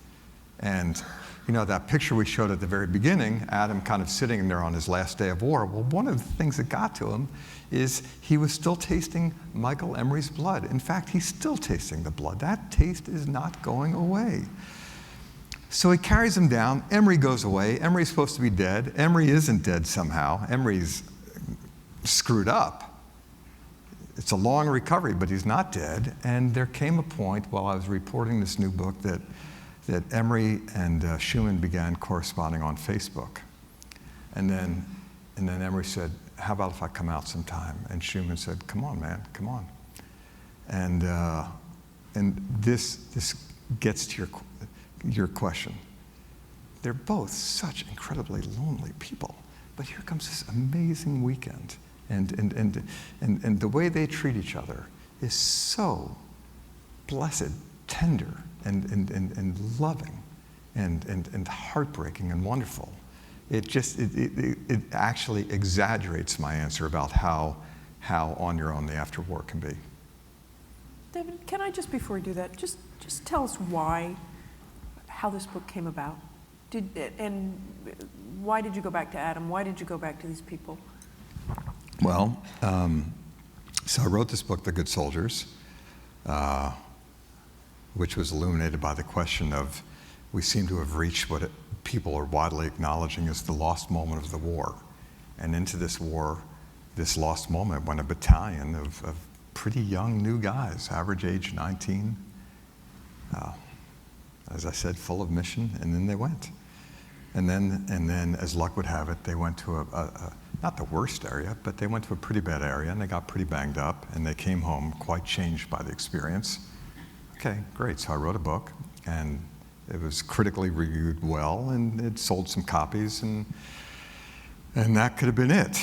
And you know, that picture we showed at the very beginning, Adam kind of sitting there on his last day of war, well, one of the things that got to him is he was still tasting Michael Emery's blood. In fact, he's still tasting the blood. That taste is not going away. So he carries him down. Emery goes away. Emery's supposed to be dead. Emery isn't dead somehow. Emery's screwed up. It's a long recovery, but he's not dead. And there came a point while I was reporting this new book that Emery and Schumann began corresponding on Facebook. And then Emery said, how about if I come out sometime? And Schumann said, come on, man, come on. And this gets to your question. They're both such incredibly lonely people, but here comes this amazing weekend. And the way they treat each other is so blessed, tender, and loving, and heartbreaking and wonderful. It actually exaggerates my answer about how on your own the after-war can be. David, can I just, before we do that, just tell us how this book came about? And why did you go back to Adam? Why did you go back to these people? Well, so I wrote this book, The Good Soldiers, which was illuminated by the question of, we seem to have reached what people are widely acknowledging as the lost moment of the war. And into this war, this lost moment, went a battalion of pretty young new guys, average age 19, as I said, full of mission, and then they went. And then, as luck would have it, they went to a not the worst area, but they went to a pretty bad area, and they got pretty banged up, and they came home quite changed by the experience. Okay, great, so I wrote a book, and it was critically reviewed well, and it sold some copies, and that could have been it.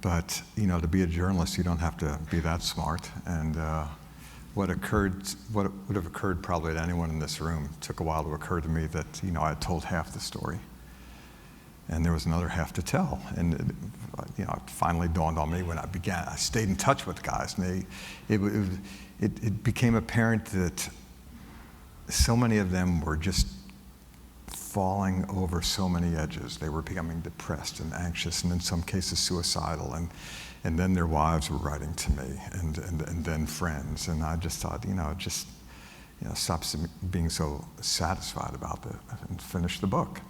But you know, to be a journalist, you don't have to be that smart, and what would have occurred probably to anyone in this room took a while to occur to me, that you know, I had told half the story, and there was another half to tell. And you know, it finally dawned on me when I stayed in touch with the guys, and it became apparent that so many of them were just falling over so many edges. They were becoming depressed and anxious, and in some cases suicidal, and then their wives were writing to me, and then friends. And I just thought, you know, stop being so satisfied about it and finish the book.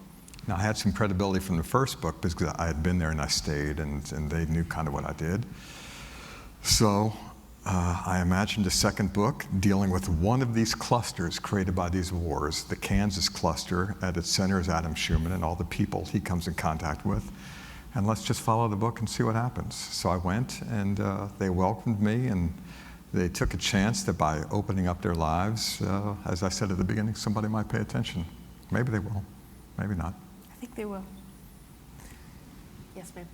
Now, I had some credibility from the first book because I had been there and I stayed, and they knew kind of what I did. So I imagined a second book dealing with one of these clusters created by these wars. The Kansas cluster, at its center is Adam Schumann and all the people he comes in contact with. And let's just follow the book and see what happens. So I went, and they welcomed me, and they took a chance that by opening up their lives, as I said at the beginning, somebody might pay attention. Maybe they will, maybe not. I think they will. Yes, ma'am.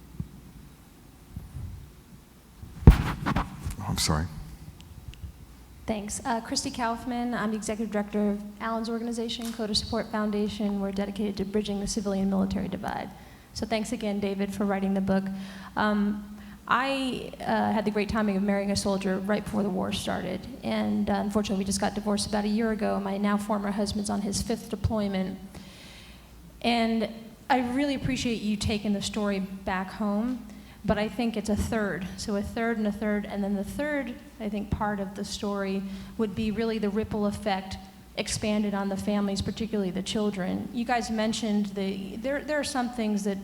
Oh, I'm sorry. Thanks. Christy Kaufman. I'm the executive director of Allen's organization, Code of Support Foundation. We're dedicated to bridging the civilian-military divide. So thanks again, David, for writing the book. I had the great timing of marrying a soldier right before the war started. And unfortunately, we just got divorced about a year ago. My now former husband's on his 5th deployment. And I really appreciate you taking the story back home, but I think it's a third. So a third and a third, and then the third, I think, part of the story would be really the ripple effect expanded on the families, particularly the children. You guys mentioned there are some things that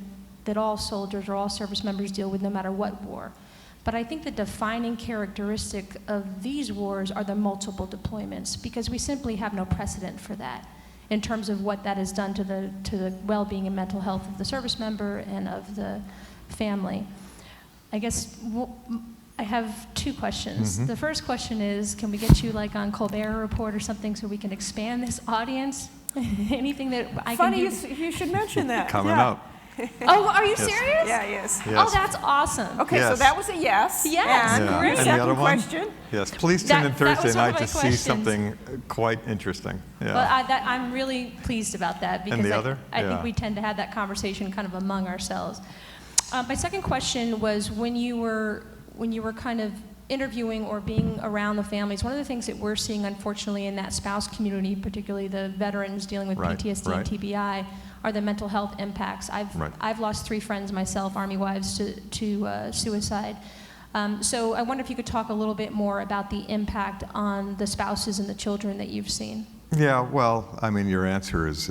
all soldiers or all service members deal with no matter what war. But I think the defining characteristic of these wars are the multiple deployments, because we simply have no precedent for that in terms of what that has done to the well-being and mental health of the service member and of the family. I guess I have 2 questions. Mm-hmm. The first question is, can we get you like on Colbert Report or something so we can expand this audience? Anything that I Funny can do? you should mention that. Coming Yeah. up. Oh, are you Yes. serious? Yeah, yes. Yes. Oh, that's awesome. Okay, so Yes. that was a yes. Yes, And Yeah. great. And the second other one? question. Yes, please tune in That was Thursday one of night my to see questions. something quite interesting. Yeah. Well, I'm really pleased about that because the other? I think Yeah. we tend to have that conversation kind of among ourselves. My second question was when you were kind of interviewing or being around the families, one of the things that we're seeing, unfortunately, in that spouse community, particularly the veterans dealing with Right, PTSD right. and TBI, are the mental health impacts. Right. I've lost 3 friends myself, Army wives, to suicide. So I wonder if you could talk a little bit more about the impact on the spouses and the children that you've seen. Yeah, well, I mean, your answer is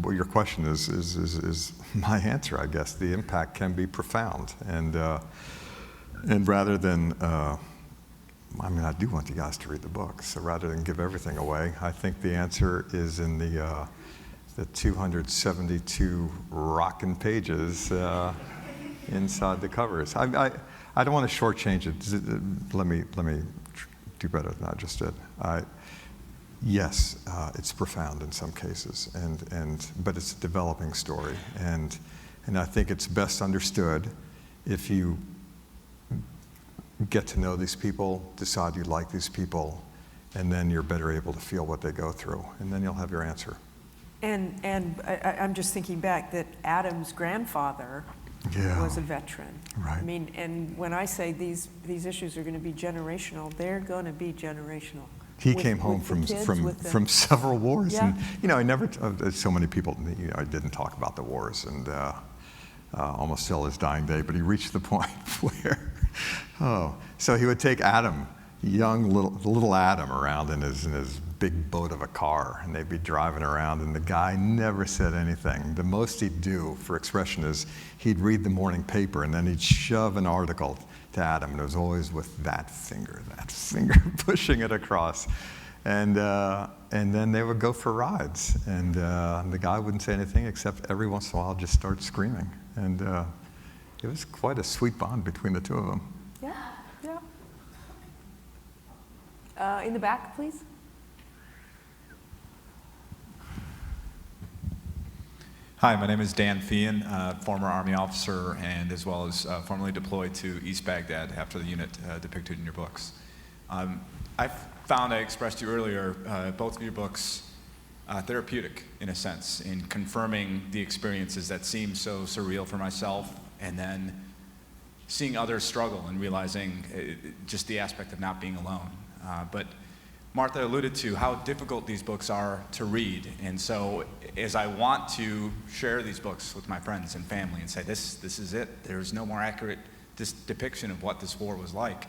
well, your question is my answer, I guess. The impact can be profound, and rather than, I mean, I do want you guys to read the book. So rather than give everything away, I think the answer is in the 272 rockin' pages inside the covers. I don't want to shortchange it. Let me do better than I just did. Yes, it's profound in some cases, but it's a developing story, and I think it's best understood if you get to know these people, decide you like these people, and then you're better able to feel what they go through, and then you'll have your answer. And I'm just thinking back that Adam's grandfather Yeah. was a veteran. Right. I mean, and when I say these issues are going to be generational, they're going to be generational. He With- came home with the kids, with the- from several wars, Yeah. and I never. So many people, didn't talk about the wars, and almost till his dying day. But he reached the point where, so he would take Adam, young little Adam, around in his big boat of a car, and they'd be driving around, and the guy never said anything. The most he'd do for expression is he'd read the morning paper, and then he'd shove an article to Adam, and it was always with that finger pushing it across. And then they would go for rides, and the guy wouldn't say anything except every once in a while just start screaming. And it was quite a sweet bond between the two of them. Yeah, yeah. In the back, please. Hi, my name is Dan Feehan, former Army officer and as well as formerly deployed to East Baghdad after the unit depicted in your books. I found, I expressed to you earlier, both of your books therapeutic in a sense, in confirming the experiences that seem so surreal for myself, and then seeing others struggle and realizing just the aspect of not being alone. But Martha alluded to how difficult these books are to read, and so as I want to share these books with my friends and family and say, this is it, there's no more accurate depiction of what this war was like,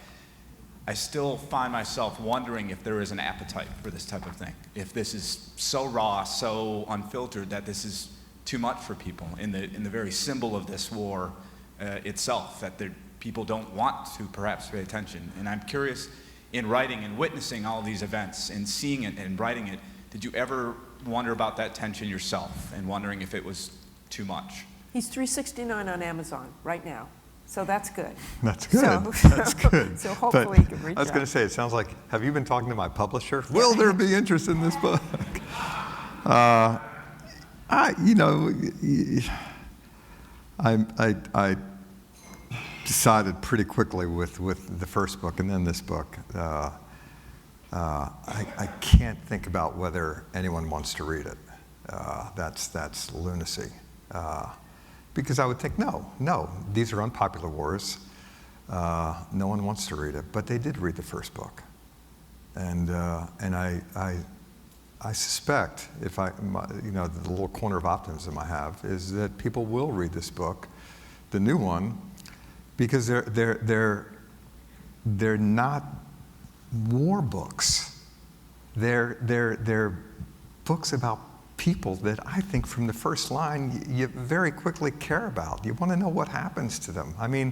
I still find myself wondering if there is an appetite for this type of thing. If this is so raw, so unfiltered, that this is too much for people in the very symbol of this war itself, that people don't want to perhaps pay attention. And I'm curious, in writing and witnessing all of these events and seeing it and writing it, did you ever wonder about that tension yourself and wondering if it was too much? He's $3.69 on Amazon right now, so that's good. That's good. So- That's good. So hopefully you can reach I was going out. to say, it sounds like, have you been talking to my publisher? Will there be interest in this book? I decided pretty quickly with the first book and then this book, I can't think about whether anyone wants to read it. That's lunacy. Because I would think, no, these are unpopular wars. No one wants to read it, but they did read the first book, and I suspect, the little corner of optimism I have is that people will read this book, the new one, because they're not war books. They're books about people that I think from the first line you very quickly care about. You want to know what happens to them. I mean,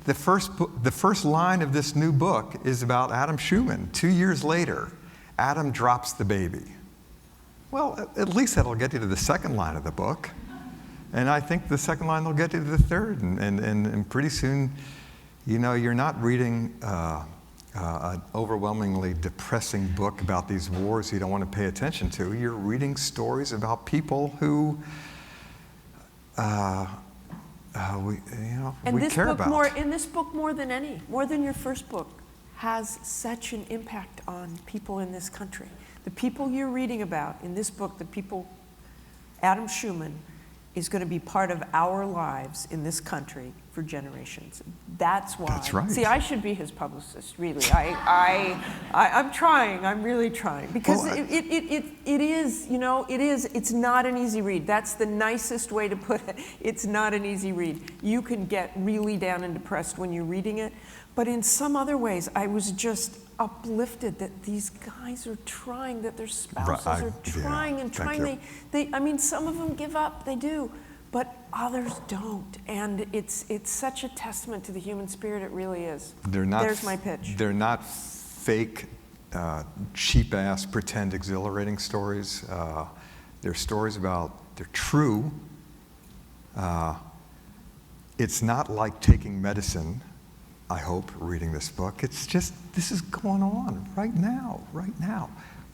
the first line of this new book is about Adam Schumann. 2 years later, Adam drops the baby. Well, at least that'll get you to the second line of the book. And I think the second line will get you to the third. And pretty soon, you're not reading an overwhelmingly depressing book about these wars you don't want to pay attention to. You're reading stories about people who we care about. And this book more than your first book, has such an impact on people in this country. The people you're reading about in this book, Adam Schumann is going to be part of our lives in this country for generations. That's why. That's right. See, I should be his publicist, really. I'm trying. I'm really trying. Because it's not an easy read. That's the nicest way to put it. It's not an easy read. You can get really down and depressed when you're reading it. But in some other ways, I was just uplifted that these guys are trying, that their spouses are trying and trying. Some of them give up, they do, but others don't. And it's such a testament to the human spirit, it really is. There's my pitch. They're not fake, cheap-ass, pretend exhilarating stories. They're stories they're true. It's not like taking medicine, I hope, reading this book. It's just, this is going on right now.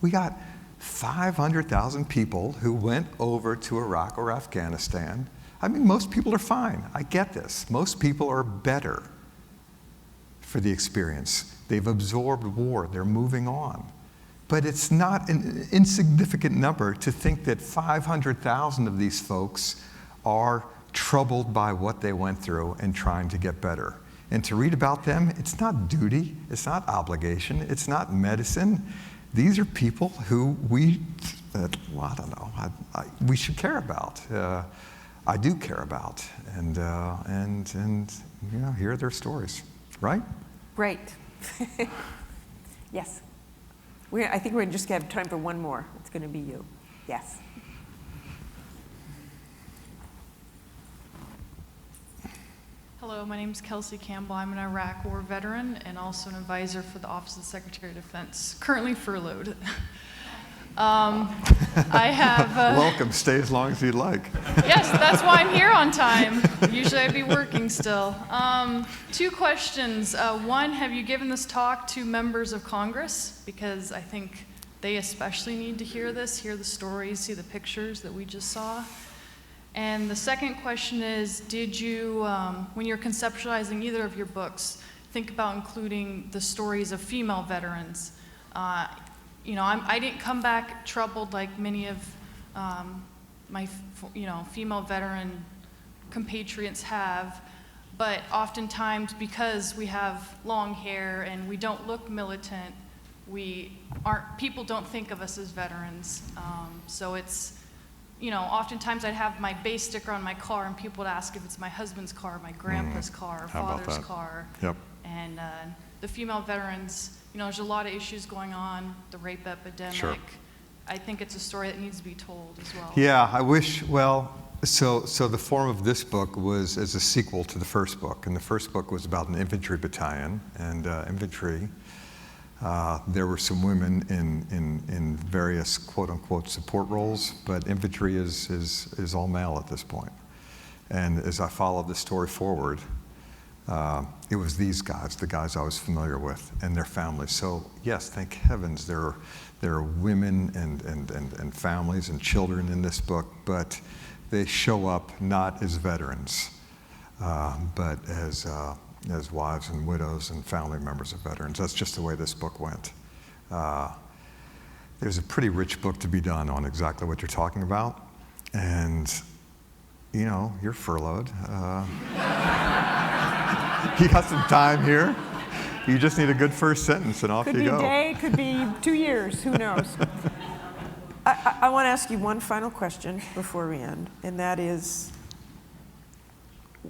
We got 500,000 people who went over to Iraq or Afghanistan. Most people are fine. I get this. Most people are better for the experience. They've absorbed war. They're moving on. But it's not an insignificant number to think that 500,000 of these folks are troubled by what they went through and trying to get better. And to read about them, it's not duty, it's not obligation, it's not medicine. These are people who we should care about. I do care about, and here are their stories, right? Great. Yes. I think we're just going to have time for one more. It's going to be you. Yes. Hello, my name is Kelsey Campbell. I'm an Iraq War veteran and also an advisor for the Office of the Secretary of Defense, currently furloughed. I have... Welcome. Stay as long as you'd like. Yes, that's why I'm here on time. Usually I'd be working still. 2 questions. One, have you given this talk to members of Congress? Because I think they especially need to hear this, hear the stories, see the pictures that we just saw. And the second question is, did you, when you're conceptualizing either of your books, think about including the stories of female veterans? I didn't come back troubled like many of my, female veteran compatriots have, but oftentimes because we have long hair and we don't look militant, people don't think of us as veterans. So it's, oftentimes I'd have my base sticker on my car and people would ask if it's my husband's car, my grandpa's car, How about father's that? car. Yep. And the female veterans, you know, there's a lot of issues going on, the rape epidemic. Sure. I think it's a story that needs to be told as well. Yeah, I wish, well, so the form of this book was as a sequel to the first book. And the first book was about an infantry battalion. And infantry, there were some women in various quote-unquote support roles, but infantry is all male at this point. And as I followed the story forward, it was these guys, the guys I was familiar with, and their families. So yes, thank heavens there are women and families and children in this book, but they show up not as veterans, but as wives and widows and family members of veterans. That's just the way this book went. There's a pretty rich book to be done on exactly what you're talking about, and you know, you're furloughed. You got some time here. You just need a good first sentence and off you go. Could be a day, could be 2 years, who knows? I want to ask you one final question before we end, and that is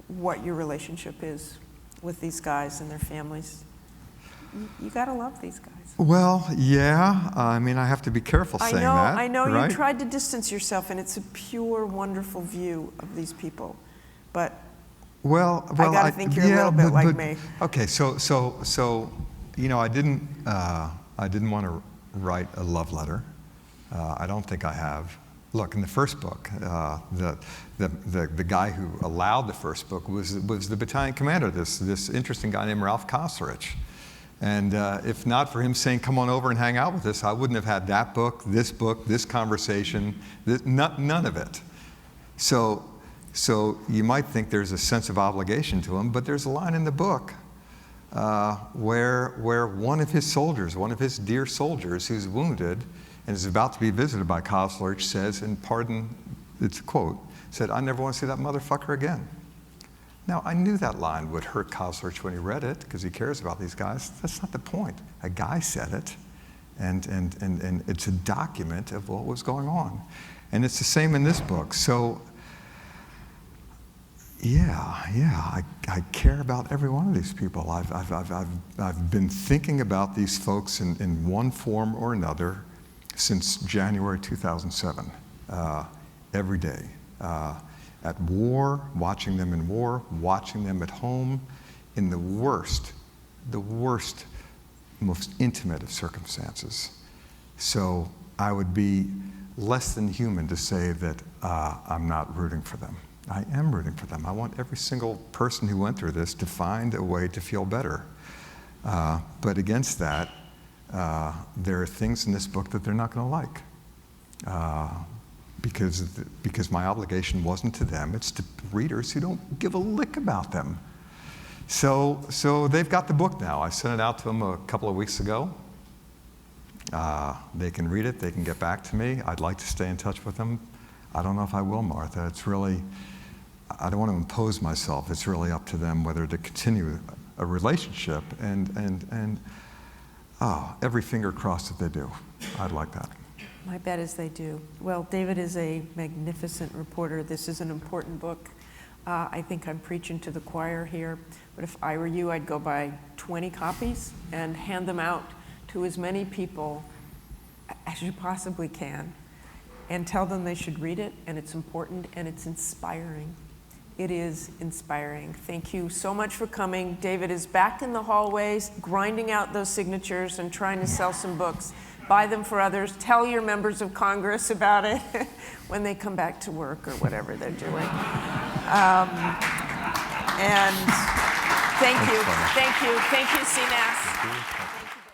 what your relationship is with these guys and their families. You got to love these guys. Well, yeah. I mean, I have to be careful saying that. I know right? You tried to distance yourself, and it's a pure, wonderful view of these people. But well, I got to think you're a little bit like me. Okay, so you know, I didn't want to write a love letter. I don't think I have. Look, in the first book, the guy who allowed the first book was the battalion commander, this interesting guy named Ralph Koslerich. And if not for him saying, come on over and hang out with us, I wouldn't have had that book, this conversation, none of it. So you might think there's a sense of obligation to him, but there's a line in the book where one of his soldiers, one of his dear soldiers who's wounded and is about to be visited by Koslerich says, and pardon, it's a quote, said, I never want to see that motherfucker again. Now, I knew that line would hurt Koslerich when he read it, because he cares about these guys. That's not the point. A guy said it, and it's a document of what was going on. And it's the same in this book. So, yeah, I care about every one of these people. I've been thinking about these folks in one form or another since January 2007, every day. At war, watching them in war, watching them at home in the worst, most intimate of circumstances. So I would be less than human to say that I'm not rooting for them. I am rooting for them. I want every single person who went through this to find a way to feel better. But against that, there are things in this book that they're not going to like. Because my obligation wasn't to them, it's to readers who don't give a lick about them. So they've got the book now. I sent it out to them a couple of weeks ago. They can read it, they can get back to me. I'd like to stay in touch with them. I don't know if I will, Martha. It's really, I don't want to impose myself. It's really up to them whether to continue a relationship, and every finger crossed that they do. I'd like that. My bet is they do. Well, David is a magnificent reporter. This is an important book. I think I'm preaching to the choir here, but if I were you, I'd go buy 20 copies and hand them out to as many people as you possibly can and tell them they should read it, and it's important and it's inspiring. It is inspiring. Thank you so much for coming. David is back in the hallways, grinding out those signatures and trying to sell some books. Buy them for others. Tell your members of Congress about it when they come back to work or whatever they're doing. And thank you, CNAS.